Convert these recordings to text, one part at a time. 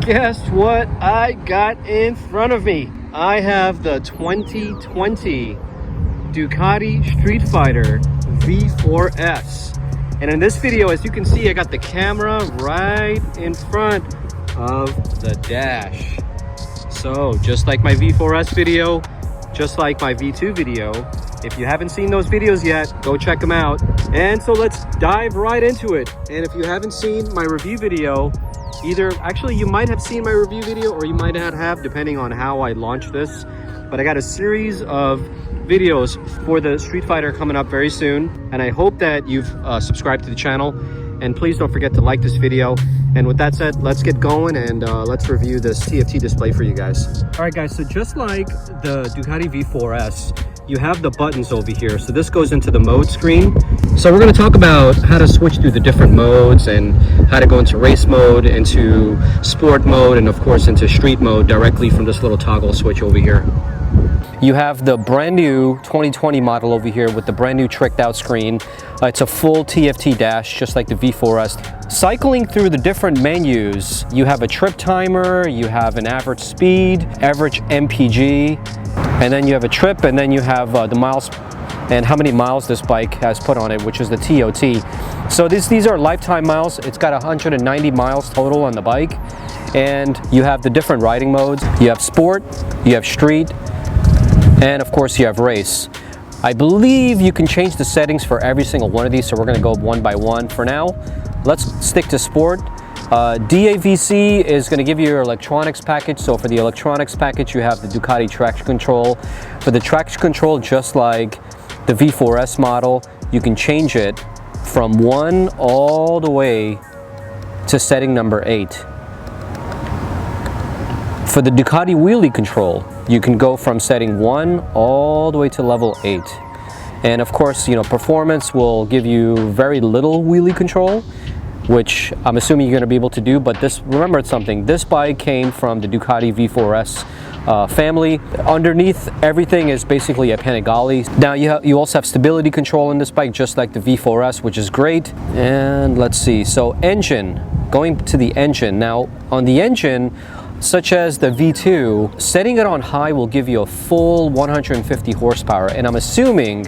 Guess what I got in front of me? I have the 2020 Ducati StreetFighter V4S. And in this video, as you can see, I got the camera right in front of the dash. So just like my V4S video, just like my V2 video, if you haven't seen those videos yet, go check them out. And so let's dive right into it. And if you haven't seen my review video, actually you might have seen my review video or you might not have, depending on how I launch this. But I got a series of videos for the Street Fighter coming up very soon. And I hope that you've subscribed to the channel. And please don't forget to like this video. And with that said, let's get going and let's review this TFT display for you guys. All right guys, so just like the Ducati V4S, you have the buttons over here. So this goes into the mode screen. So we're going to talk about how to switch through the different modes and how to go into race mode, into sport mode, and of course into street mode directly from this little toggle switch over here. You have the brand new 2020 model over here with the brand new tricked out screen. It's a full TFT dash, just like the V4S. Cycling through the different menus, you have a trip timer, you have an average speed, average MPG, and then you have a trip, and then you have the miles and how many miles this bike has put on it, which is the TOT. So these are lifetime miles. It's got 190 miles total on the bike, and you have the different riding modes. You have sport, you have street, and of course you have race. I believe you can change the settings for every single one of these, so we're going to go one by one. For now, let's stick to sport. DAVC is going to give you your electronics package. So for the electronics package, you have the Ducati traction control. For the traction control, just like the V4S model, you can change it from 1 all the way to setting number 8. For the Ducati wheelie control, you can go from setting 1 all the way to level 8. And of course, you know, performance will give you very little wheelie control, which I'm assuming you're going to be able to do. But remember something, this bike came from the Ducati V4S family. Underneath everything is basically a Panigale. Now you also have stability control in this bike, just like the V4S, which is great. And let's see, so engine, going to the engine. Now on the engine, such as the V2, setting it on high will give you a full 150 horsepower, and I'm assuming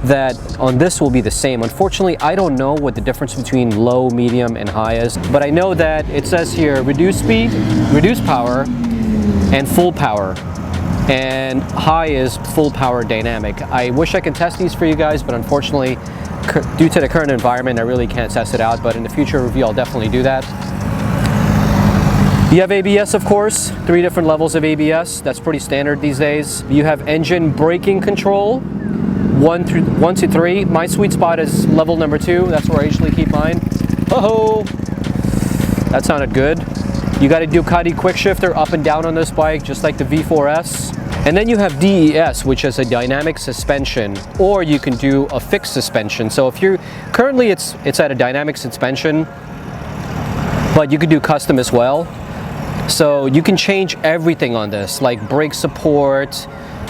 that on this will be the same. Unfortunately, I don't know what the difference between low, medium, and high is, but I know that it says here reduced speed, reduced power, and full power, and high is full power dynamic. I wish I could test these for you guys, but unfortunately, due to the current environment, I really can't test it out, but in the future review, I'll definitely do that. You have ABS, of course, 3 different levels of ABS. That's pretty standard these days. You have engine braking control, 1 to 3. My sweet spot is level number 2. That's where I usually keep mine. Oh, that sounded good. You got a Ducati quick shifter up and down on this bike, just like the V4S. And then you have DES, which is a dynamic suspension, or you can do a fixed suspension. So if you're currently it's at a dynamic suspension, but you could do custom as well. So you can change everything on this, like brake support,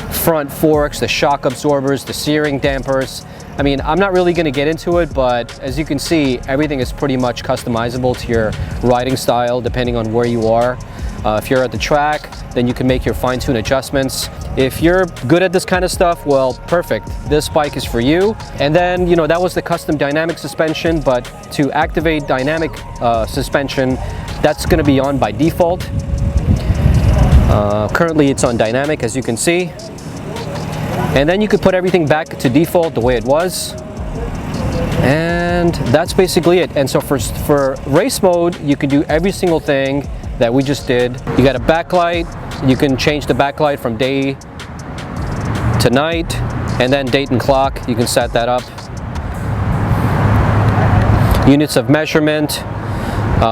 front forks, the shock absorbers, the steering dampers. I mean, I'm not really going to get into it, but as you can see, everything is pretty much customizable to your riding style, depending on where you are. If you're at the track, then you can make your fine-tune adjustments. If you're good at this kind of stuff, well, perfect. This bike is for you. And then, you know, that was the custom dynamic suspension, but to activate dynamic suspension, that's going to be on by default. Currently, it's on dynamic, as you can see. And then you could put everything back to default the way it was. And that's basically it. And so for race mode, you can do every single thing that we just did. You got a backlight. You can change the backlight from day to night, and then date and clock. You can set that up. Units of measurement,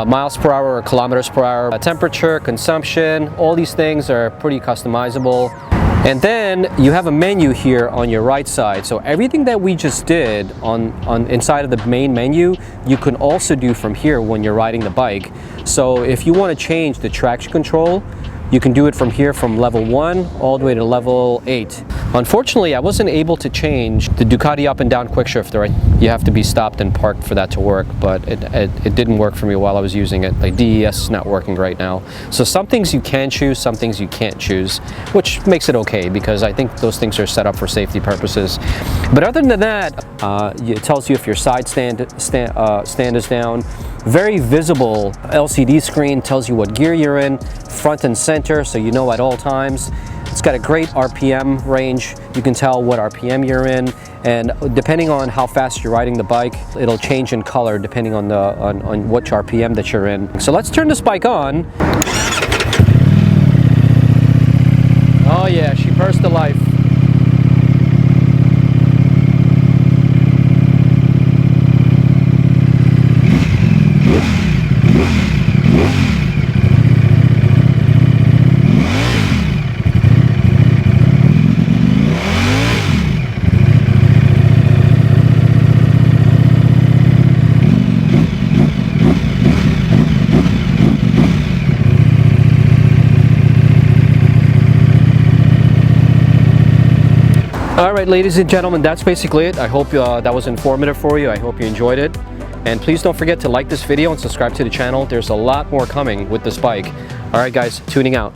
miles per hour or kilometers per hour, temperature, consumption, all these things are pretty customizable. And then you have a menu here on your right side. So everything that we just did on inside of the main menu, you can also do from here when you're riding the bike. So if you want to change the traction control, you can do it from here, from level 1 all the way to level 8. Unfortunately, I wasn't able to change the Ducati up and down quick shifter. you have to be stopped and parked for that to work, but it didn't work for me while I was using it. Like DES is not working right now. So some things you can choose, some things you can't choose, which makes it okay because I think those things are set up for safety purposes. But other than that, it tells you if your side stand is down. Very visible LCD screen, tells you what gear you're in, front and center, so you know at all times. It's got a great RPM range. You can tell what RPM you're in, and depending on how fast you're riding the bike, it'll change in color depending on on which RPM that you're in. So let's turn this bike on. Oh yeah, she burst to life. All right, ladies and gentlemen, that's basically it. I hope that was informative for you. I hope you enjoyed it. And please don't forget to like this video and subscribe to the channel. There's a lot more coming with this bike. All right, guys, tuning out.